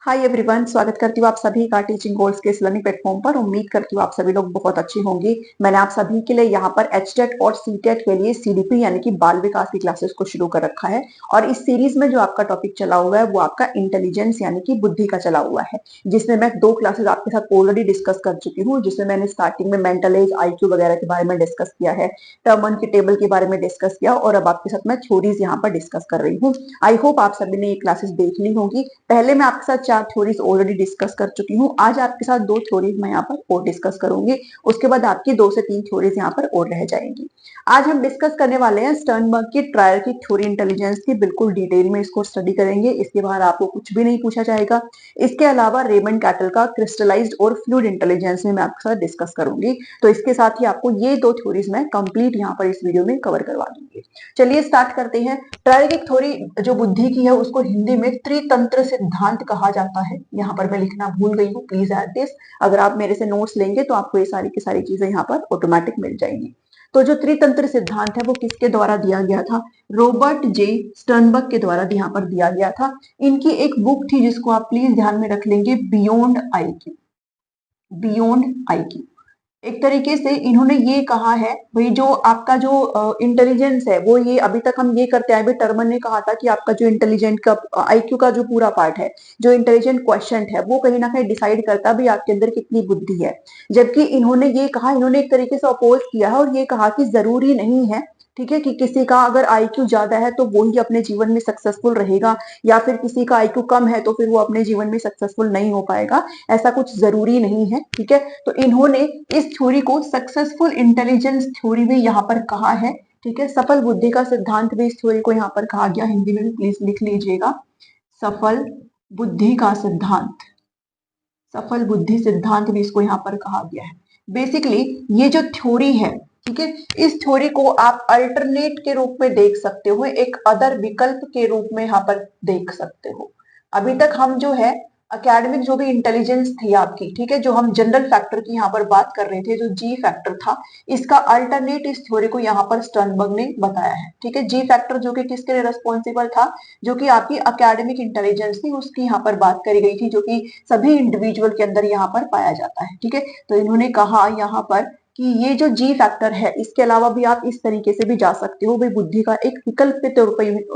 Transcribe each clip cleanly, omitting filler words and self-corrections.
Hi everyone, स्वागत करती हूँ आप सभी का टीचिंग गोल्स के इस लर्निंग प्लेटफॉर्म पर। उम्मीद करती हूँ आप सभी लोग बहुत अच्छे होंगे। मैंने आप सभी के लिए यहाँ पर एचटेट और सीटेट के लिए सीडीपी यानी कि बाल विकास की क्लासेस को शुरू कर रखा है। और इस सीरीज में जो आपका टॉपिक चला हुआ है वो आपका इंटेलिजेंस यानी कि बुद्धि का चला हुआ है, जिसमें मैं 2 क्लासेस आपके साथ ऑलरेडी डिस्कस कर चुकी हूँ। जिसमें मैंने स्टार्टिंग में मेंटल एज, आईक्यू वगैरह के बारे में डिस्कस किया है, टर्मन के टेबल के बारे में डिस्कस किया, और अब आपके साथ मैं थ्योरीज यहाँ पर डिस्कस कर रही हूँ। आई होप आप सभी ने ये क्लासेस देख ली होंगी। पहले मैं आपके साथ 4 थ्योरीज ऑलरेडी डिस्कस कर चुकी हूँ। आज आपके साथ 2 थ्योरीज मैं यहाँ पर और डिस्कस करूंगी। उसके बाद आपकी 2 से 3 थ्योरीज यहाँ पर और रह जाएंगी। आज हम डिस्कस करने वाले हैं स्टर्नबर्ग की ट्रायल की थ्योरी इंटेलिजेंस की। बिल्कुल डिटेल में इसको स्टडी करेंगे। इसके बाहर आपको कुछ भी नहीं पूछा जाएगा। इसके अलावा रेमंड कैटल का क्रिस्टलाइज्ड और फ्लूइड इंटेलिजेंस में मैं आपके साथ डिस्कस करूंगी। तो इसके साथ ही आपको ये 2 थ्योरीज मैं कंप्लीट यहाँ पर इस वीडियो में कवर करवा दूंगी। चलिए स्टार्ट करते हैं। ट्रायल की थ्योरी जो बुद्धि की है उसको हिंदी में त्रितंत्र सिद्धांत कहा जाता है। यहाँ पर मैं लिखना भूल गई हूँ, प्लीज ऐड दिस। अगर आप मेरे से नोट्स लेंगे तो आपको ये सारी की सारी चीजें यहाँ पर ऑटोमेटिक मिल जाएंगी। तो जो त्रितंत्र सिद्धांत है वो किसके द्वारा दिया गया था? रॉबर्ट जे स्टर्नबर्ग के द्वारा यहाँ पर दिया गया था। इनकी एक बुक थी जिसको आप प्लीज ध्यान में रख लेंगे, बियॉन्ड आईक्यू। Beyond IQ. एक तरीके से इन्होंने ये कहा है भाई, जो आपका जो इंटेलिजेंस है वो ये अभी तक हम ये करते आए। टर्मन ने कहा था कि आपका जो इंटेलिजेंट का आईक्यू का जो पूरा पार्ट है, जो इंटेलिजेंट क्वेश्चन है, वो कहीं ना कहीं डिसाइड करता भी आपके अंदर कितनी बुद्धि है। जबकि इन्होंने ये कहा, इन्होंने एक तरीके से अपोज किया है और ये कहा कि जरूरी नहीं है, ठीक है, कि किसी का अगर आईक्यू ज्यादा है तो वो ही अपने जीवन में सक्सेसफुल रहेगा, या फिर किसी का आईक्यू कम है तो फिर वो अपने जीवन में सक्सेसफुल नहीं हो पाएगा। ऐसा कुछ जरूरी नहीं है, ठीक है। तो इन्होंने इस थ्योरी को सक्सेसफुल इंटेलिजेंस थ्योरी भी यहाँ पर कहा है, ठीक है। सफल बुद्धि का सिद्धांत भी इस थ्योरी को यहाँ पर कहा गया। हिंदी में भी प्लीज लिख लीजिएगा, सफल बुद्धि का सिद्धांत। सफल बुद्धि सिद्धांत भी इसको यहाँ पर कहा गया है। बेसिकली ये जो थ्योरी है, ठीक है, इस थ्योरी को आप अल्टरनेट के रूप में देख सकते हो, एक अदर विकल्प के रूप में यहाँ पर देख सकते हो। अभी तक हम जो है एकेडमिक जो भी इंटेलिजेंस थी आपकी, ठीक है, जो हम जनरल फैक्टर की यहाँ पर बात कर रहे थे, जो जी फैक्टर था, इसका अल्टरनेट इस थ्योरी को यहाँ पर स्टर्नबर्ग ने बताया है, ठीक है। जी फैक्टर जो कि किसके लिए रेस्पॉन्सिबल था? जो कि आपकी एकेडमिक इंटेलिजेंस थी उसकी यहाँ पर बात करी गई थी, जो कि सभी इंडिविजुअल के अंदर यहाँ पर पाया जाता है, ठीक है। तो इन्होंने कहा यहाँ पर कि ये जो जी फैक्टर है, इसके अलावा भी आप इस तरीके से भी जा सकते हो भाई, बुद्धि का एक विकल्प के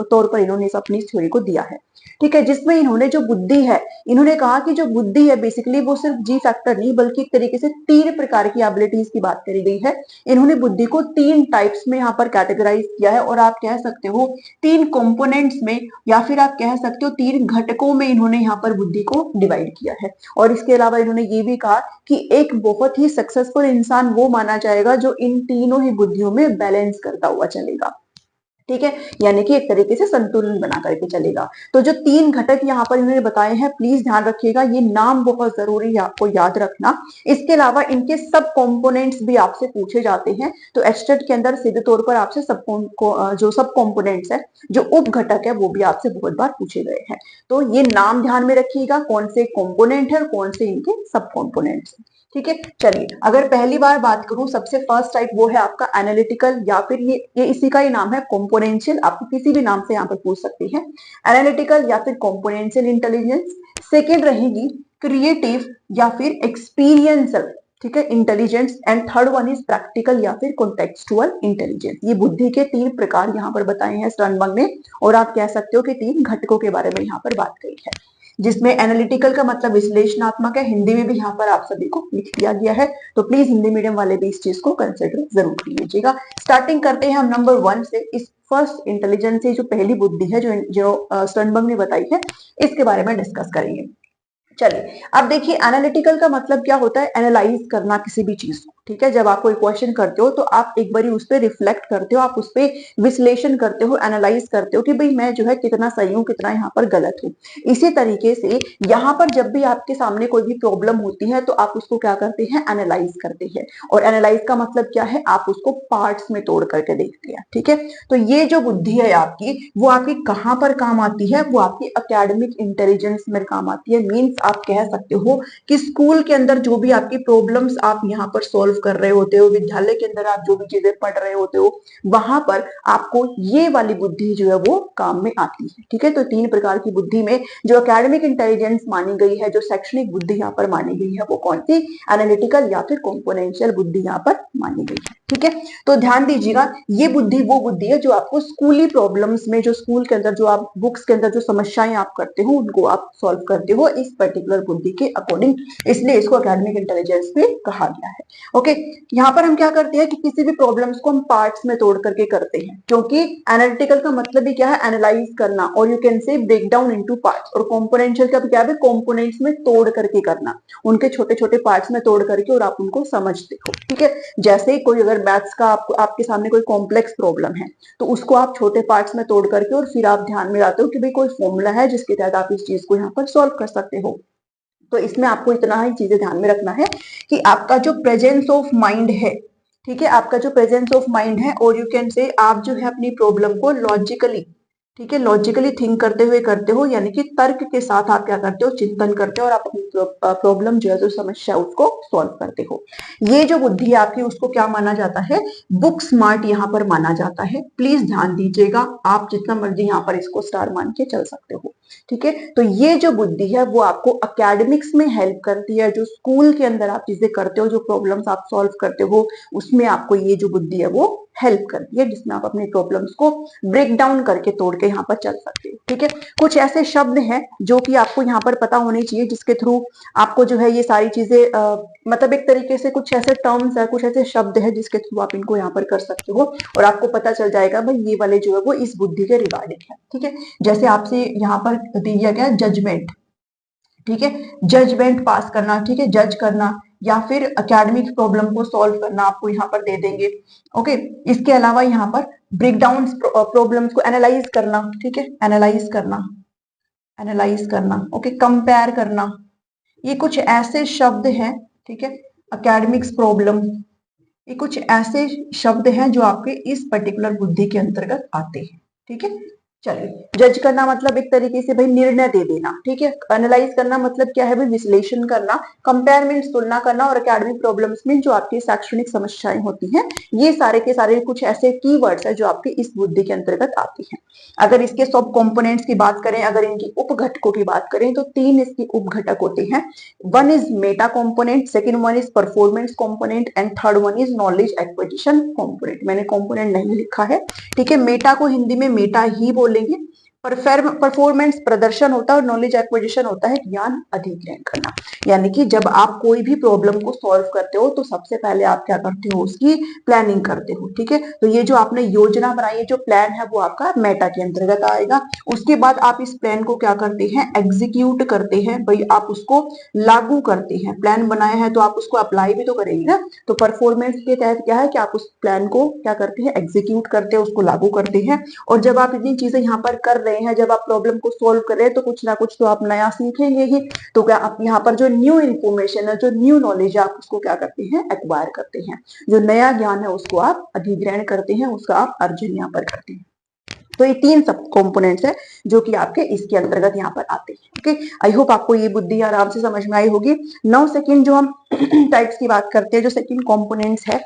तौर पर इन्होंने इस अपनी थ्योरी को दिया है, ठीक है। जिसमें इन्होंने जो बुद्धि है, इन्होंने कहा कि जो बुद्धि है बेसिकली वो सिर्फ जी फैक्टर नहीं बल्कि एक तरीके से 3 प्रकार की एबिलिटीज की बात करी गई है। इन्होंने बुद्धि को 3 टाइप्स में यहाँ पर कैटेगराइज किया है, और आप कह सकते हो 3 कंपोनेंट्स में, या फिर आप कह सकते हो 3 घटकों में इन्होंने यहाँ पर बुद्धि को डिवाइड किया है। और इसके अलावा इन्होंने ये भी कहा कि एक बहुत ही सक्सेसफुल इंसान वो माना जाएगा जो इन तीनों ही बुद्धियों में बैलेंस करता हुआ चलेगा, ठीक है, यानी कि एक तरीके से संतुलन बना करके चलेगा। तो जो 3 घटक यहाँ पर इन्होंने बताए हैं, प्लीज ध्यान रखिएगा, ये नाम बहुत जरूरी है आपको याद रखना। इसके अलावा इनके सब कंपोनेंट्स भी आपसे पूछे जाते हैं। तो एचटेट के अंदर सीधे तौर पर आपसे जो सब कंपोनेंट्स है, जो उप घटक है, वो भी आपसे बहुत बार पूछे गए हैं। तो ये नाम ध्यान में रखिएगा, कौन से कंपोनेंट है और कौन से इनके सब कंपोनेंट्स है, ठीक है। चलिए, अगर पहली बार बात करूं, सबसे फर्स्ट टाइप वो है आपका एनालिटिकल, या फिर ये इसी का ही नाम है कॉम्पोनेंशियल। आपको किसी भी नाम से यहाँ पर पूछ सकते हैं, एनालिटिकल या फिर कॉम्पोनेंशियल इंटेलिजेंस। सेकेंड रहेगी क्रिएटिव या फिर एक्सपीरियंसल, ठीक है, intelligence. And third one is practical या फिर कॉन्टेक्सचुअल इंटेलिजेंस। ये बुद्धि के 3 प्रकार यहाँ पर बताए हैं स्टर्नबर्ग ने, और आप कह सकते हो कि 3 घटकों के बारे में यहाँ पर बात करी है। जिसमें एनालिटिकल का मतलब विश्लेषणात्मक है, हिंदी में भी यहाँ पर आप सभी को लिख दिया गया है। तो प्लीज हिंदी मीडियम वाले भी इस चीज को कंसिडर जरूर कर लीजिएगा। स्टार्टिंग करते हैं हम नंबर 1 से। इस फर्स्ट इंटेलिजेंस से जो पहली बुद्धि है जो स्टर्नबर्ग ने बताई है, इसके बारे में डिस्कस करेंगे। चलिए, अब देखिए, एनालिटिकल का मतलब क्या होता है? एनालाइज करना किसी भी चीज को, ठीक है। जब आप कोई क्वेश्चन करते हो तो आप एक बारी उस पर रिफ्लेक्ट करते हो, आप उस पर विश्लेषण करते हो, एनालाइज करते हो कि भाई मैं जो है कितना सही हूँ, कितना यहाँ पर गलत हूँ। इसी तरीके से यहाँ पर जब भी आपके सामने कोई भी प्रॉब्लम होती है तो आप उसको क्या करते हैं? एनालाइज करते हैं। और एनालाइज का मतलब क्या है? आप उसको पार्ट्स में तोड़ करके देखते हैं, ठीक है। तो ये जो बुद्धि है आपकी, वो आपकी कहाँ पर काम आती है? वो आपकी एकेडमिक इंटेलिजेंस में काम आती है। मीन्स आप कह सकते हो कि स्कूल के अंदर जो भी आपकी प्रॉब्लम्स आप यहाँ पर सॉल्व सॉल्व कर रहे होते हो, विद्यालय के अंदर आप जो भी चीजें पढ़ रहे होते हो, वहां पर आपको ये वाली बुद्धि जो है वो काम में आती है। ठीक है, तो 3 प्रकार की बुद्धि में जो एकेडमिक इंटेलिजेंस मानी गई है, जो शैक्षणिक बुद्धि यहाँ पर मानी गई है, वो कौन सी, एनालिटिकल या फिर कॉम्पोनेंशियल बुद्धि यहाँ पर मानी गई है। ठीक है, तो ध्यान दीजिएगा, ये बुद्धि वो बुद्धि है जो आपको स्कूली प्रॉब्लम्स में, जो स्कूल के अंदर जो आप बुक्स के अंदर जो समस्याएं आप करते हो उनको आप सॉल्व करते हो इस पर्टिकुलर बुद्धि के अकॉर्डिंग, इसलिए इसको एकेडमिक इंटेलिजेंस भी कहा गया है। ओके, यहाँ पर हम क्या करते हैं कि किसी भी प्रॉब्लम्स को हम पार्ट्स में तोड़ करके करते हैं, क्योंकि एनालिटिकल का मतलब भी क्या है, एनालाइज करना, और you can say break down into parts, और कॉम्पोनेंशियल का क्या है, कंपोनेंट्स में तोड़ करके करना, उनके छोटे छोटे पार्ट्स में तोड़ करके और आप उनको समझते हो। ठीक है, जैसे कोई अगर मैथ्स का आपके सामने कोई कॉम्प्लेक्स प्रॉब्लम है, तो उसको आप छोटे पार्ट्स में तोड़ करके और फिर आप ध्यान में लाते हो कि भाई कोई फॉर्मूला है जिसके तहत आप इस चीज को यहाँ पर सॉल्व कर सकते हो। तो इसमें आपको इतना ही चीजें ध्यान में रखना है कि आपका जो प्रेजेंस ऑफ माइंड है, ठीक है, आपका जो प्रेजेंस ऑफ माइंड है, और यू कैन से आप जो है अपनी प्रॉब्लम को लॉजिकली, ठीक है, लॉजिकली थिंक करते हुए करते हो, यानी कि तर्क के साथ आप क्या करते हो, चिंतन करते हो और आप अपनी प्रॉब्लम जो है, जो समस्या उसको सॉल्व करते हो। ये जो बुद्धि है आपकी, उसको क्या माना जाता है, बुक स्मार्ट यहाँ पर माना जाता है। प्लीज ध्यान दीजिएगा, आप जितना मर्जी यहाँ पर इसको स्टार मान के चल सकते हो। ठीक है, तो ये जो बुद्धि है वो आपको एकेडमिक्स में हेल्प करती है, जो स्कूल के अंदर आप चीजें करते हो, जो प्रॉब्लम्स आप सॉल्व करते हो, उसमें आपको ये जो बुद्धि है वो हेल्प करती है, जिसमें आप अपनी प्रॉब्लम्स को ब्रेक डाउन करके तोड़ के यहाँ पर चल सकते हो। ठीक है, कुछ ऐसे शब्द हैं जो कि आपको यहाँ पर पता होने चाहिए, जिसके थ्रू आपको जो है ये सारी चीजें मतलब एक तरीके से कुछ ऐसे टर्म्स है, कुछ ऐसे शब्द है जिसके थ्रू आप इनको यहाँ पर कर सकते हो, और आपको पता चल जाएगा भाई ये वाले जो है वो इस बुद्धि के रिगार्डिंग है। ठीक है, जैसे आपसे यहाँ पर दिया गया जजमेंट, ठीक है, जजमेंट पास करना, ठीक है, जज करना, या फिर एकेडमिक प्रॉब्लम को सॉल्व करना आपको यहाँ पर दे देंगे। ओके, इसके अलावा यहाँ पर ब्रेक डाउन प्रॉब्लम्स को एनालाइज करना, ठीक है, एनालाइज करना, एनालाइज करना, ओके, कंपेयर करना, ये कुछ ऐसे शब्द हैं, ठीक है, एकेडमिक्स प्रॉब्लम, ये कुछ ऐसे शब्द हैं जो आपके इस पर्टिकुलर बुद्धि के अंतर्गत आते हैं। ठीक है, चलिए, जज करना मतलब एक तरीके से भाई निर्णय दे देना, ठीक है, एनालाइज करना मतलब क्या है भाई, विश्लेषण करना, कंपेयर मीन्स तुलना करना, और एकेडमिक प्रॉब्लम्स में जो आपकी शैक्षणिक समस्याएं होती हैं, ये सारे के सारे कुछ ऐसे कीवर्ड्स है जो आपके इस बुद्धि के अंतर्गत आती हैं। अगर इसके सब कंपोनेंट्स की बात करें, अगर इनकी उपघटकों की बात करें, तो 3 इसके उपघटक होते हैं। One is Meta component, second one is performance component, and third one is knowledge acquisition component. मैंने कंपोनेंट नहीं लिखा है, ठीक है, मेटा को हिंदी में मेटा ही बोलेंगे। परफॉर्मेंस प्रदर्शन होता है, और नॉलेज एक्विजिशन होता है ज्ञान अधिग्रहण करना। यानी कि जब आप कोई भी प्रॉब्लम को सॉल्व करते हो, तो सबसे पहले आप क्या करते हो, उसकी प्लानिंग करते हो। ठीक है, तो ये जो आपने योजना बनाई है, जो प्लान है, वो आपका मेटा के अंतर्गत आएगा। उसके बाद आप इस प्लान को क्या करते हैं, एग्जीक्यूट करते हैं, भाई आप उसको लागू करते हैं। प्लान बनाया है तो आप उसको अप्लाई भी तो करेंगे ना। तो परफॉर्मेंस के तहत क्या है कि आप उस प्लान को क्या करते हैं, एग्जीक्यूट करते हैं, उसको लागू करते हैं। और जब आप इतनी चीजें यहाँ पर कर रहे हैं, जब आप प्रॉब्लम को सोल्व कर रहे हैं, तो कुछ ना कुछ तो आप नया सीखेंगे ही। तो क्या आप यहाँ पर जो न्यू इन्फॉर्मेशन है, जो न्यू नॉलेज है, आप उसको क्या करते हैं, एक्वायर करते हैं। जो नया ज्ञान है उसको आप अधिग्रहण करते हैं, उसका आप अर्जन यहाँ पर करते हैं। तो ये 3 सब कंपोनेंट्स है जो कि आपके इसके अंतर्गत यहाँ पर आते हैं। ओके, आई होप आपको ये बुद्धि आराम से समझ में आई होगी। नाउ सेकंड जो हम टाइप्स की बात करते हैं, जो सेकंड कंपोनेंट्स है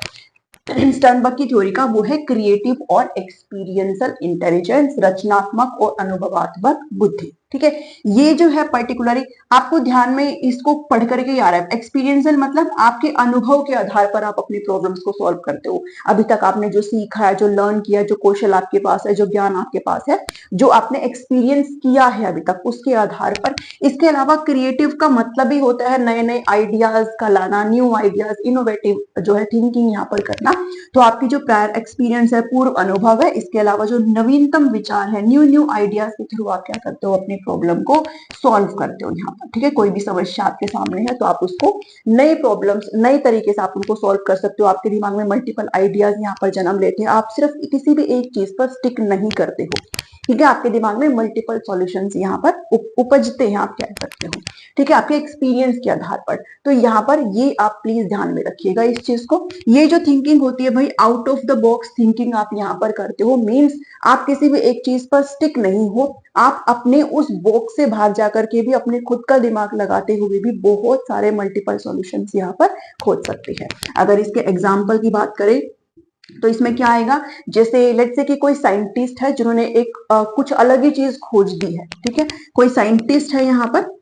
स्टर्नबर्ग की थ्योरी का, वो है क्रिएटिव और एक्सपीरियंशियल इंटेलिजेंस, रचनात्मक और अनुभवात्मक बुद्धि। ठीक है, ये जो है पर्टिकुलरली आपको ध्यान में इसको पढ़ करके ही आ रहा है। एक्सपीरियंशियल मतलब आपके अनुभव के आधार पर आप अपनी प्रॉब्लम्स को सॉल्व करते हो। अभी तक आपने जो सीखा है, जो लर्न किया, जो कौशल आपके पास है, जो ज्ञान आपके पास है, जो आपने एक्सपीरियंस किया है अभी तक, उसके आधार पर। इसके अलावा क्रिएटिव का मतलब ही होता है नए नए आइडियाज का लाना, न्यू आइडियाज, इनोवेटिव जो है थिंकिंग यहाँ पर करना। तो आपकी जो प्रायर एक्सपीरियंस है, पूर्व अनुभव है, इसके अलावा जो नवीनतम विचार है, न्यू न्यू आइडियाज के थ्रू आप क्या करते हो, अपनी प्रॉब्लम को सॉल्व करते हो यहाँ पर। ठीक है, कोई भी समस्या आपके सामने है तो आप उसको नए प्रॉब्लम्स, नए तरीके से आप उनको सॉल्व कर सकते हो। आपके दिमाग में मल्टीपल आइडियाज यहाँ पर जन्म लेते हैं। आप सिर्फ किसी भी एक चीज पर स्टिक नहीं करते हो। ठीक है, आपके दिमाग में मल्टीपल सॉल्यूशंस यहाँ पर उपजते हैं, आप कह सकते हो। ठीक है, आपके एक्सपीरियंस के आधार पर। तो यहाँ पर ये आप प्लीज ध्यान में रखिएगा इस चीज को। ये जो थिंकिंग होती है भाई, out of the box thinking आप यहाँ पर करते हो, मीन्स आप किसी भी एक चीज पर स्टिक नहीं हो, आप अपने उस उस बॉक्स से बाहर जाकर के भी अपने खुद का दिमाग लगाते हुए भी बहुत सारे मल्टीपल सॉल्यूशंस यहाँ पर खोज सकते हैं। अगर इसके एग्जाम्पल की बात करें तो इसमें क्या आएगा, जैसे लेट्स से कि कोई साइंटिस्ट है जिन्होंने एक कुछ अलग ही चीज खोज दी है, ठीक है, कोई साइंटिस्ट है यहाँ पर,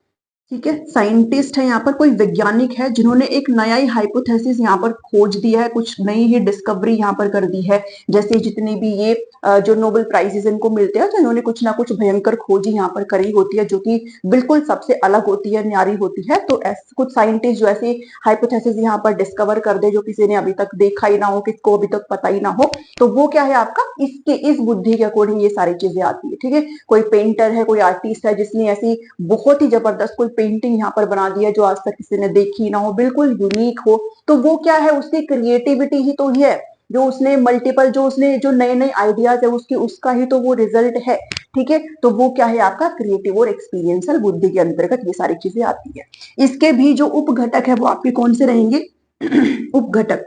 ठीक है, साइंटिस्ट है यहाँ पर, कोई वैज्ञानिक है जिन्होंने एक नया ही हाइपोथेसिस यहाँ पर खोज दिया है, कुछ नई ही डिस्कवरी यहाँ पर कर दी है। जैसे जितनी भी ये जो नोबेल प्राइजेस इनको मिलते हैं तो इन्होंने कुछ ना कुछ भयंकर खोज यहाँ पर करी होती है जो कि बिल्कुल सबसे अलग होती है, न्यारी होती है। तो ऐसे कुछ साइंटिस्ट जो ऐसे हाइपोथेसिस यहाँ पर डिस्कवर कर दे जो किसी ने अभी तक देखा ही ना हो, किसको अभी तक पता ही ना हो, तो वो क्या है आपका इसके इस बुद्धि के अकॉर्डिंग ये सारी चीजें आती है। ठीक है, कोई पेंटर है, कोई आर्टिस्ट है जिसने ऐसी बहुत ही जबरदस्त कोई पेंटिंग यहाँ पर बना दी है जो आज तक किसी ने देखी ना हो, बिल्कुल यूनिक हो, तो वो क्या है उसकी क्रिएटिविटी ही तो है, जो उसने मल्टीपल जो उसने जो नए नए आइडियाज है उसकी उसका ही तो वो रिजल्ट है। ठीक है, तो वो क्या है आपका क्रिएटिव और एक्सपीरियंशियल बुद्धि के अंतर्गत ये सारी चीजें आती है। इसके भी जो उपघटक है वो आपके कौन से रहेंगे उपघटक,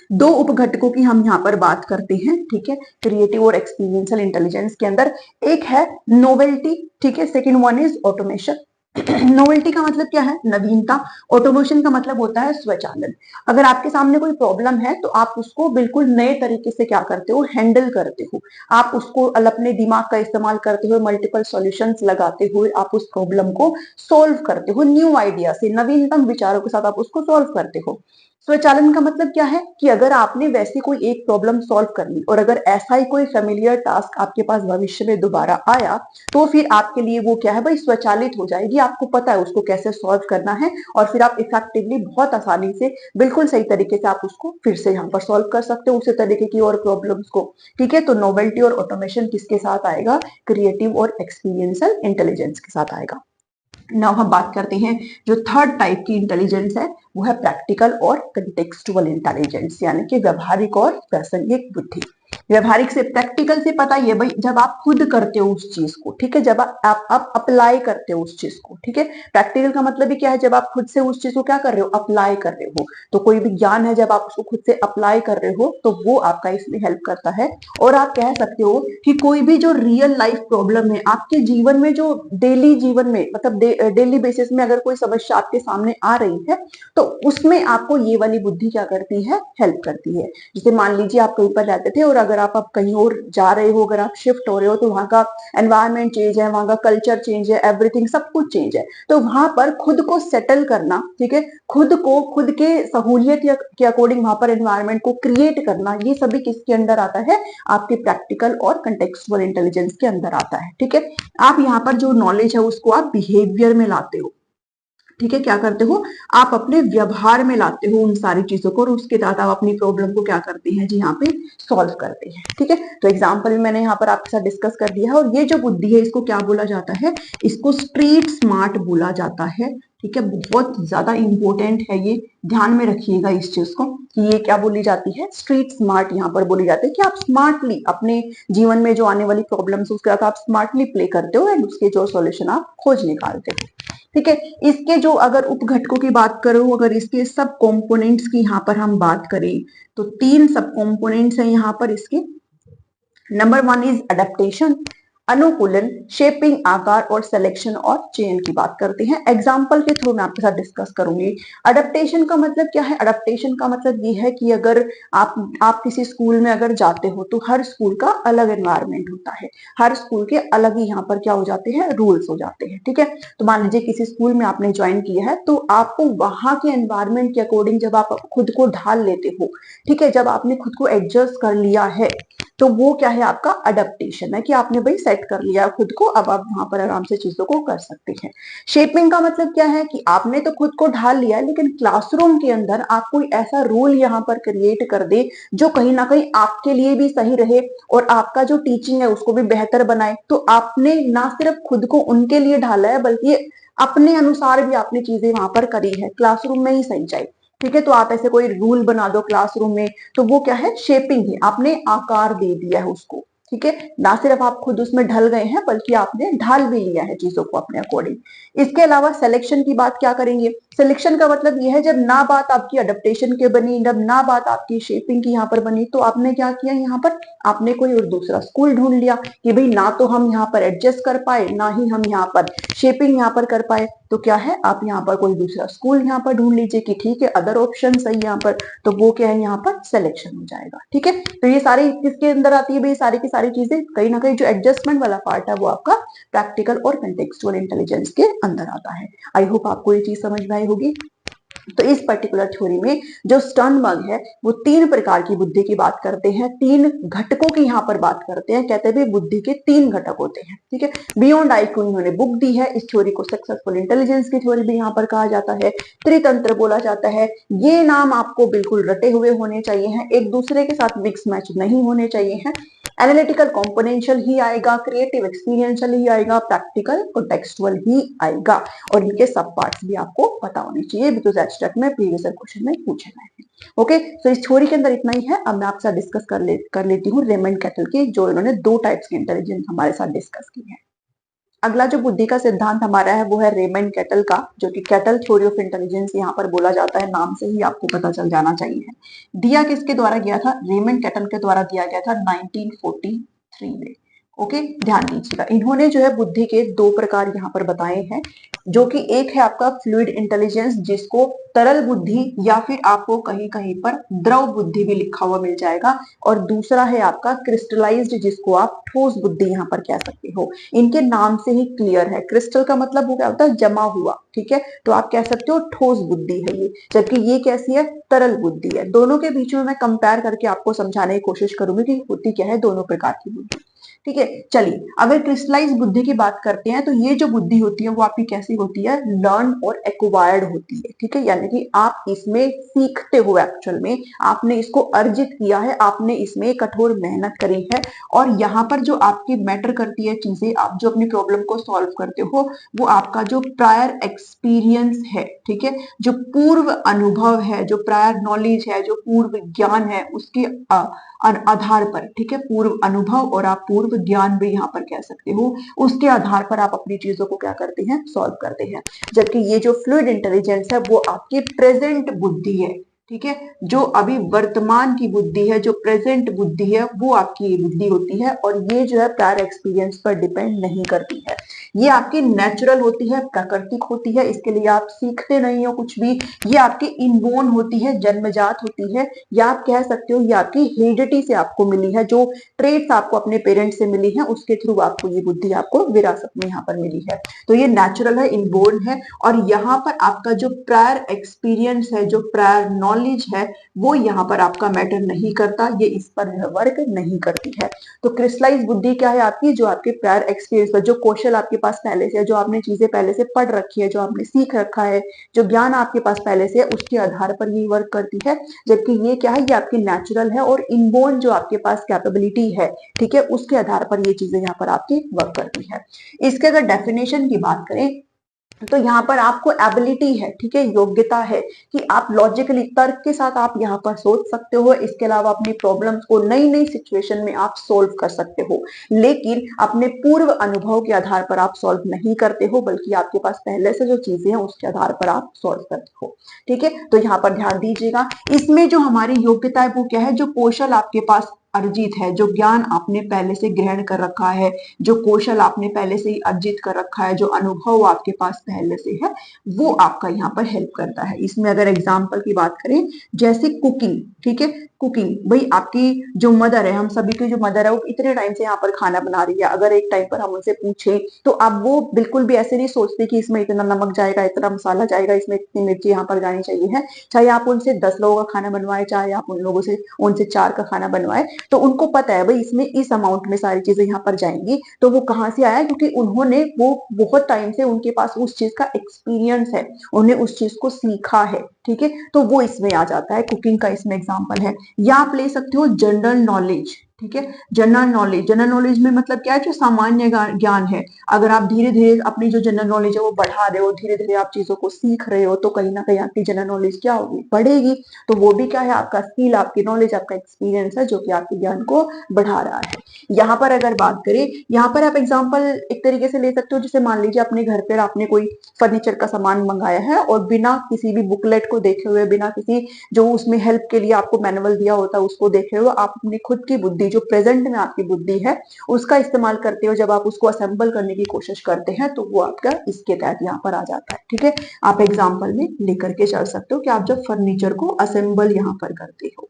दो उपघटकों की हम यहाँ पर बात करते हैं। ठीक है, क्रिएटिव और एक्सपीरियंशियल इंटेलिजेंस के अंदर एक है नोवेल्टी, ठीक है, second one is automation. Novelty का मतलब क्या है, नवीनता। ऑटोमेशन का मतलब होता है स्वचालन। अगर आपके सामने कोई प्रॉब्लम है तो आप उसको बिल्कुल नए तरीके से क्या करते हो, हैंडल करते हो, आप उसको अपने दिमाग का इस्तेमाल करते हुए मल्टीपल सॉल्यूशंस लगाते हुए आप उस प्रॉब्लम को सोल्व करते हो, न्यू आइडिया से नवीनतम विचारों के साथ आप उसको सोल्व करते हो। स्वचालन का मतलब क्या है कि अगर आपने वैसी कोई एक प्रॉब्लम सॉल्व कर ली और अगर ऐसा ही कोई फेमिलियर टास्क आपके पास भविष्य में दोबारा आया तो फिर आपके लिए वो क्या है भाई स्वचालित हो जाएगी, आपको पता है उसको कैसे सॉल्व करना है और फिर आप इफेक्टिवली बहुत आसानी से बिल्कुल सही तरीके से आप उसको फिर से यहाँ पर सॉल्व कर सकते हो उसी तरीके की और प्रॉब्लम्स को। ठीक है, तो नोवेल्टी और ऑटोमेशन किसके साथ आएगा, क्रिएटिव और एक्सपीरियंशियल इंटेलिजेंस के साथ आएगा। नाउ हम बात करते हैं जो थर्ड टाइप की इंटेलिजेंस है वो है प्रैक्टिकल और कंटेक्सुअल इंटेलिजेंस, यानी कि व्यवहारिक और प्रासंगिक बुद्धि। व्यवहारिक से प्रैक्टिकल से पता ये भाई जब आप खुद करते हो उस चीज को, ठीक है, जब आप अप्लाई करते हो उस चीज को। ठीक है, प्रैक्टिकल का मतलब ही क्या है, जब आप खुद से उस चीज को क्या कर रहे हो, अप्लाई कर रहे हो। तो कोई भी ज्ञान है जब आप उसको खुद से अप्लाई कर रहे हो तो वो आपका इसमें हेल्प करता है। और आप कह सकते हो कि कोई भी जो रियल लाइफ प्रॉब्लम है आपके जीवन में, जो डेली जीवन में मतलब डेली बेसिस में अगर कोई समस्या आपके सामने आ रही है तो उसमें आपको ये वाली बुद्धि क्या करती है, हेल्प करती है। जैसे मान लीजिए आप कहीं पर रहते थे और अगर आप कहीं और जा रहे हो, अगर आप शिफ्ट हो रहे हो तो वहां का एनवायरमेंट चेंज है, वहां का कल्चर चेंज है, एवरीथिंग सब कुछ चेंज है, तो वहां पर खुद को सेटल करना, ठीक है, खुद को खुद के सहूलियत के अकॉर्डिंग वहां पर एनवायरमेंट को क्रिएट करना, ये सभी किसके अंदर आता है, आपके प्रैक्टिकल और कंटेक्सुअल इंटेलिजेंस के अंदर आता है। ठीक है, आप यहाँ पर जो नॉलेज है उसको आप बिहेवियर में लाते हो। ठीक है, क्या करते हो, आप अपने व्यवहार में लाते हो उन सारी चीजों को और उसके साथ आप अपनी प्रॉब्लम को क्या करते हैं जी, यहाँ पे सॉल्व करते हैं। ठीक है, तो एग्जाम्पल भी मैंने यहाँ पर आपके साथ डिस्कस कर दिया है। और ये जो बुद्धि है इसको क्या बोला जाता है, इसको स्ट्रीट स्मार्ट बोला जाता है। ठीक है, बहुत ज्यादा इंपॉर्टेंट है ये, ध्यान में रखिएगा इस चीज को कि ये क्या बोली जाती है, स्ट्रीट स्मार्ट यहाँ पर बोली जाती है कि आप स्मार्टली अपने जीवन में जो आने वाली प्रॉब्लम्स उसके साथ आप स्मार्टली प्ले करते हो एंड उसके जो सॉल्यूशन आप खोज निकालते हो। ठीक है, इसके जो अगर उपघटकों की बात करूं, अगर इसके सब कंपोनेंट्स की यहाँ पर हम बात करें तो तीन सब कंपोनेंट्स हैं यहाँ पर इसके। नंबर वन इज अडेप्टेशन, अनुकूलन, शेपिंग आकार और सिलेक्शन और चयन की बात करते हैं। एग्जाम्पल के थ्रू मैं आपके साथ डिस्कस करूंगी। अडेप्टेशन का मतलब क्या है, अडेप्टेशन का मतलब ये है कि अगर आप किसी स्कूल में अगर जाते हो तो हर स्कूल का अलग एनवायरनमेंट होता है, हर स्कूल के अलग ही यहाँ पर क्या हो जाते हैं, रूल्स हो जाते हैं। ठीक है, तो मान लीजिए किसी स्कूल में आपने ज्वाइन किया है तो आपको वहां के एनवायरनमेंट के अकॉर्डिंग जब आप खुद को ढाल लेते हो, ठीक है, जब आपने खुद को एडजस्ट कर लिया है तो वो क्या है आपका अडेप्टेशन है कि आपने भाई सेट कर लिया खुद को, अब आप वहां पर आराम से चीजों को कर सकते हैं। शेपिंग का मतलब क्या है कि आपने तो खुद को ढाल लिया है लेकिन क्लासरूम के अंदर आप कोई ऐसा रूल यहाँ पर क्रिएट कर दे जो कहीं ना कहीं आपके लिए भी सही रहे और आपका जो टीचिंग है उसको भी बेहतर बनाए। तो आपने ना सिर्फ खुद को उनके लिए ढाला है बल्कि अपने अनुसार भी आपने चीजें वहां पर करी है, क्लासरूम में ही सही जाए। ठीक है, तो आप ऐसे कोई रूल बना दो क्लासरूम में तो वो क्या है, शेपिंग है, आपने आकार दे दिया है उसको। ठीक है, ना सिर्फ आप खुद उसमें ढल गए हैं बल्कि आपने ढाल भी लिया है चीजों को अपने अकॉर्डिंग। इसके अलावा सिलेक्शन की बात क्या करेंगे, सिलेक्शन का मतलब यह है जब ना बात आपकी अडेप्टेशन के बनी, जब ना बात आपकी शेपिंग की यहाँ पर बनी, तो आपने क्या किया यहाँ पर, आपने कोई और दूसरा स्कूल ढूंढ लिया कि भाई ना तो हम यहाँ पर एडजस्ट कर पाए, ना ही हम यहाँ पर शेपिंग यहाँ पर कर पाए, तो क्या है आप यहाँ पर कोई दूसरा स्कूल यहाँ पर ढूंढ लीजिए कि ठीक है अदर ऑप्शन सही यहाँ पर, तो वो क्या है यहाँ पर सिलेक्शन हो जाएगा। ठीक है, तो ये सारी किसके अंदर आती है भाई, सारी की सारी चीजें कहीं ना कहीं जो एडजस्टमेंट वाला पार्ट है वो आपका प्रैक्टिकल और कंटेक्सुअल इंटेलिजेंस के अंदर आता है। आई होप आपको ये चीज समझ में आई होगी। तो इस पर्टिकुलर थ्योरी में जो स्टर्नबर्ग है वो तीन प्रकार की बुद्धि की बात करते हैं, तीन घटकों की यहाँ पर बात करते हैं, कहते हैं बुद्धि के तीन घटक होते हैं। ठीक है, बियॉन्ड आईक्यू इन्होंने बुक दी है, इस थ्योरी को सक्सेसफुल इंटेलिजेंस की थ्योरी भी यहाँ पर कहा जाता है, त्रितंत्र बोला जाता है। ये नाम आपको बिल्कुल रटे हुए होने चाहिए हैं, एक दूसरे के साथ मिक्स मैच नहीं होने चाहिए हैं। एनालिटिकल कॉम्पोनेंशियल ही आएगा, क्रिएटिव एक्सपीरियंशियल ही आएगा, प्रैक्टिकल कोटेक्सुअल ही आएगा, और इनके सब पार्ट्स भी आपको पता होने चाहिए बिकॉज एब्स्ट्रैक्ट में प्रीवियस क्वेश्चन में पूछे गए हैं। ओके, तो इस थ्योरी के अंदर इतना ही है। अब मैं आपके साथ डिस्कस कर लेती हूँ रेमंड कैटल की, जो इन्होंने दो टाइप्स की इंटेलिजेंस हमारे साथ डिस्कस की है। अगला जो बुद्धि का सिद्धांत हमारा है वो है रेमंड कैटल का, जो कि कैटल थ्योरी ऑफ इंटेलिजेंस यहाँ पर बोला जाता है, नाम से ही आपको पता चल जाना चाहिए। दिया किसके द्वारा गया था, रेमंड कैटल के द्वारा दिया गया था 1943 में। ओके, ध्यान दीजिएगा, इन्होंने जो है बुद्धि के दो प्रकार यहाँ पर बताए हैं, जो कि एक है आपका फ्लूइड इंटेलिजेंस, जिसको तरल बुद्धि या फिर आपको कहीं कहीं पर द्रव बुद्धि भी लिखा हुआ मिल जाएगा, और दूसरा है आपका क्रिस्टलाइज्ड, जिसको आप ठोस बुद्धि यहाँ पर कह सकते हो। इनके नाम से ही क्लियर है, क्रिस्टल का मतलब वो क्या होता है, जमा हुआ। ठीक है, तो आप कह सकते हो ठोस बुद्धि है ये, जबकि ये कैसी है, तरल बुद्धि है। दोनों के बीच में मैं कंपेयर करके आपको समझाने की कोशिश करूंगी कि होती क्या है दोनों प्रकार की बुद्धि। ठीक है, चलिए अगर क्रिस्टलाइज बुद्धि की बात करते हैं, तो ये जो बुद्धि होती है वो आपकी कैसी होती है, लर्न और एक्वायर्ड होती है। ठीक है, यानी कि आप इसमें सीखते हो, एक्चुअल में आपने इसको अर्जित किया है, आपने इसमें कठोर मेहनत करी है, और यहाँ पर जो आपकी मैटर करती है चीजें, आप जो अपनी प्रॉब्लम को सॉल्व करते हो, वो आपका जो प्रायर एक्सपीरियंस है, ठीक है, जो पूर्व अनुभव है, जो प्रायर नॉलेज है, जो पूर्व ज्ञान है, उसके आधार पर, ठीक है, पूर्व अनुभव और आप पूर्व ज्ञान भी यहाँ पर कह सकते हो, उसके आधार पर आप अपनी चीजों को क्या करते हैं, सॉल्व करते हैं। जबकि ये जो फ्लूइड इंटेलिजेंस है वो आपकी प्रेजेंट बुद्धि है। ठीक है, जो अभी वर्तमान की बुद्धि है, जो प्रेजेंट बुद्धि है, वो आपकी ये बुद्धि होती है, और ये जो है प्रायर एक्सपीरियंस पर डिपेंड नहीं करती है। ये आपकी नेचुरल होती है, प्राकृतिक होती है, इसके लिए आप सीखते नहीं हो कुछ भी। ये आपकी इनबोर्न होती है, जन्मजात होती है, या आप कह सकते हो ये आपकी हेरिडिटी से आपको मिली है, जो ट्रेट्स आपको अपने पेरेंट्स से मिली है, उसके थ्रू आपको ये बुद्धि आपको विरासत में यहाँ पर मिली है। तो ये नेचुरल है, इनबोर्न है, और यहाँ पर आपका जो प्रायर एक्सपीरियंस है, जो प्रायर नॉलेज है, वो यहाँ पर आपका मैटर नहीं करता, ये इस पर वर्क नहीं करती है। तो क्रिस्टलाइज बुद्धि क्या है आपकी, जो आपके प्रायर एक्सपीरियंस पर, जो कौशल आपके पास पहले से है, जो आपने चीजें पहले से पढ़ रखी है, जो आपने सीख रखा है, जो ज्ञान आपके पास पहले से है, उसके आधार पर ये वर्क करती है। जबकि ये क्या है, ये आपकी नेचुरल है, और इनबोर्न जो आपके पास कैपेबिलिटी है, ठीक है, उसके आधार पर ये चीजें यहाँ पर आपकी वर्क करती है। इसके अगर डेफिनेशन की बात करें, तो यहाँ पर आपको एबिलिटी है, ठीक है, योग्यता है कि आप लॉजिकली तर्क के साथ आप यहाँ पर सोच सकते हो, इसके अलावा अपनी प्रॉब्लम्स को नई नई सिचुएशन में आप सोल्व कर सकते हो, लेकिन अपने पूर्व अनुभव के आधार पर आप सॉल्व नहीं करते हो, बल्कि आपके पास पहले से जो चीजें हैं उसके आधार पर आप सॉल्व करते हो। ठीक है, तो यहाँ पर ध्यान दीजिएगा, इसमें जो हमारी योग्यता है वो क्या है, जो कौशल आपके पास अर्जित है, जो ज्ञान आपने पहले से ग्रहण कर रखा है, जो कौशल आपने पहले से ही अर्जित कर रखा है, जो अनुभव आपके पास पहले से है, वो आपका यहाँ पर हेल्प करता है। इसमें अगर एग्जाम्पल की बात करें, जैसे कुकिंग, ठीक है, कुकिंग, भाई आपकी जो मदर है, हम सभी की जो मदर है, वो इतने टाइम से यहाँ पर खाना बना रही है, अगर एक टाइम पर हम उनसे पूछे तो अब वो बिल्कुल भी ऐसे नहीं सोचते कि इसमें इतना नमक जाएगा, इतना मसाला जाएगा, इसमें इतनी मिर्ची यहाँ पर जानी चाहिए है। चाहे आप उनसे 10 लोगों का खाना बनवाए, चाहे आप उनसे 4 का खाना बनवाए, तो उनको पता है भाई इसमें इस अमाउंट में सारी चीजें यहाँ पर जाएंगी। तो वो कहाँ से आया, क्योंकि उन्होंने वो बहुत टाइम से उनके पास उस चीज का एक्सपीरियंस है, उन्हें उस चीज को सीखा है। ठीक है, तो वो इसमें आ जाता है, कुकिंग का इसमें एग्जाम्पल है। या आप ले सकते हो जनरल नॉलेज, ठीक है। जनरल नॉलेज में मतलब क्या है, जो सामान्य ज्ञान है। अगर आप धीरे धीरे अपनी जो जनरल नॉलेज है वो बढ़ा रहे हो, धीरे धीरे आप चीजों को सीख रहे हो, तो कहीं ना कहीं आपकी जनरल नॉलेज क्या होगी, बढ़ेगी। तो वो भी क्या है, आपका स्किल, आपकी नॉलेज, आपका एक्सपीरियंस है जो कि आपके ज्ञान को बढ़ा रहा है। यहाँ पर अगर बात करें, यहाँ पर आप एग्जाम्पल एक तरीके से ले सकते हो, जैसे मान लीजिए अपने घर पर आपने कोई फर्नीचर का सामान मंगाया है और बिना किसी भी बुकलेट को देखे हुए, बिना किसी जो उसमें हेल्प के लिए आपको मैनुअल दिया होता है उसको देखे हुए, आप अपनी खुद की बुद्धि, जो प्रेजेंट में आपकी बुद्धि है, उसका इस्तेमाल करते हो। जब आप उसको असेंबल करने की कोशिश करते हैं तो वो आपका इसके तहत यहाँ पर आ जाता है। ठीक है, आप एग्जाम्पल में लेकर के चल सकते हो कि आप जब फर्नीचर को असेंबल यहाँ पर करते हो,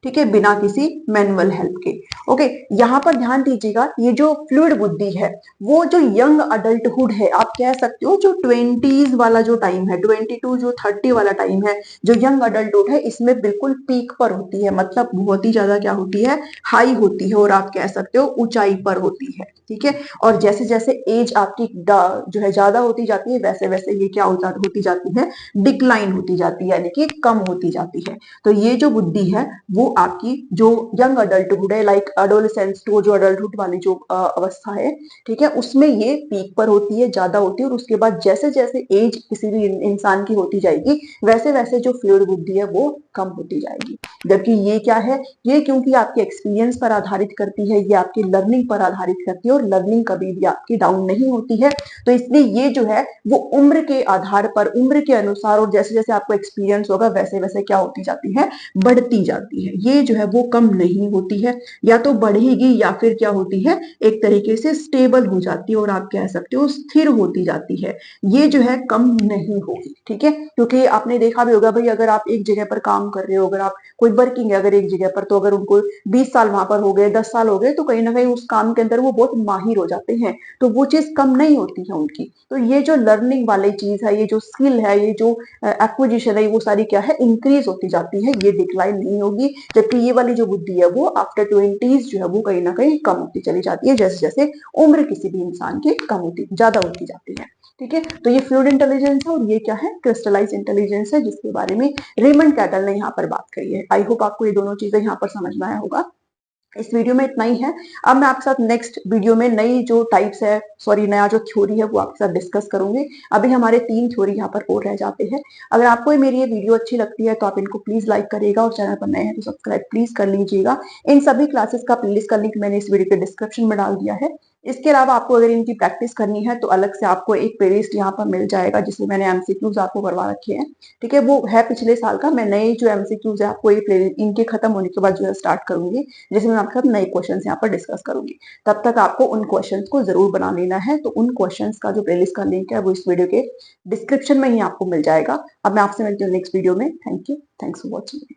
ठीक है, बिना किसी मैनुअल हेल्प के। ओके, यहाँ पर ध्यान दीजिएगा, ये जो फ्लूइड बुद्धि है, वो जो यंग अडल्टहुड है, आप कह सकते हो जो 20s वाला जो टाइम है, 22 जो 30 वाला टाइम है, जो यंग अडल्टहुड है, इसमें बिल्कुल पीक पर होती है, मतलब बहुत ही ज्यादा क्या होती है, हाई होती है, और आप कह सकते हो ऊंचाई पर होती है। ठीक है, और जैसे जैसे एज आपकी जो है ज्यादा होती जाती है, वैसे वैसे ये क्या होती जाती है, डिक्लाइन होती जाती है, यानी कि कम होती जाती है। तो ये जो बुद्धि है वो आपकी जो यंग अडल्टहुड है, लाइक एडोलेसेंस टू जो अडल्टहुड वाली जो अवस्था है, ठीक है, उसमें ये पीक पर होती है, ज्यादा होती है, और उसके बाद जैसे जैसे एज किसी भी इंसान की होती जाएगी, वैसे वैसे जो फ्लूइड बुद्धि है वो कम होती जाएगी। जबकि ये क्या है, ये क्योंकि आपके एक्सपीरियंस पर आधारित करती है, ये आपकी लर्निंग पर आधारित करती है, और लर्निंग कभी भी आपकी डाउन नहीं होती है। तो इसलिए ये जो है वो उम्र के आधार पर, उम्र के अनुसार, और जैसे जैसे आपको एक्सपीरियंस होगा वैसे वैसे क्या होती जाती है, बढ़ती जाती है। ये जो है वो कम नहीं होती है, या तो बढ़ेगी या फिर क्या होती है, एक तरीके से स्टेबल हो जाती है, और आप कह सकते हो स्थिर होती जाती है। ये जो है कम नहीं होगी। ठीक है, क्योंकि आपने देखा भी होगा भाई, अगर आप एक जगह पर काम कर रहे हो, अगर आप कोई वर्किंग है अगर एक जगह पर, तो अगर उनको 20 साल वहां पर हो गए, 10 साल हो गए, तो कहीं ना कहीं उस काम के अंदर वो बहुत माहिर हो जाते हैं, तो वो चीज कम नहीं होती है उनकी। तो ये जो लर्निंग वाली चीज है, ये जो स्किल है, ये जो एक्विजिशन है, वो सारी क्या है, इंक्रीज होती जाती है, ये डिक्लाइन नहीं होगी। जबकि ये वाली जो बुद्धि है वो आफ्टर 20s जो है वो कहीं ना कहीं कम होती चली जाती है, जैसे जैसे उम्र किसी भी इंसान की कम होती, ज्यादा होती जाती है। ठीक है, तो ये फ्लूइड इंटेलिजेंस है, और ये क्या है, क्रिस्टलाइज इंटेलिजेंस है, जिसके बारे में रेमंड कैटल ने यहाँ पर बात करी है। आई होप आपको ये दोनों चीजें यहाँ पर समझ में आया होगा। इस वीडियो में इतना ही है। अब मैं आपके साथ नेक्स्ट वीडियो में नई जो टाइप्स है, सॉरी नया जो थ्योरी है वो आपके साथ डिस्कस करूंगी। अभी हमारे 3 थ्योरी यहाँ पर और रह जाते हैं। अगर आपको मेरी ये वीडियो अच्छी लगती है तो आप इनको प्लीज लाइक करिएगा, और चैनल पर नए हैं तो सब्सक्राइब प्लीज कर लीजिएगा। इन सभी क्लासेस का प्लेलिस्ट का लिंक मैंने इस वीडियो के डिस्क्रिप्शन में डाल दिया है। इसके अलावा आपको अगर इनकी प्रैक्टिस करनी है तो अलग से आपको एक प्लेलिस्ट यहाँ पर मिल जाएगा, जिसमें मैंने एमसीक्यूज आपको करवा रखे हैं। ठीक है, वो है पिछले साल का। मैं नए जो एमसीक्यूज है आपको ये इनके खत्म होने के बाद जो है स्टार्ट करूंगी, जिसमें मैं आपके साथ नए क्वेश्चंस यहाँ पर डिस्कस करूंगी। तब तक आपको उन क्वेश्चंस को जरूर बना लेना है। तो उन क्वेश्चंस का जो प्लेलिस्ट का लिंक है वो इस वीडियो के डिस्क्रिप्शन में ही आपको मिल जाएगा। अब मैं आपसे मिलती हूँ नेक्स्ट वीडियो में। Thank you, thanks for watching.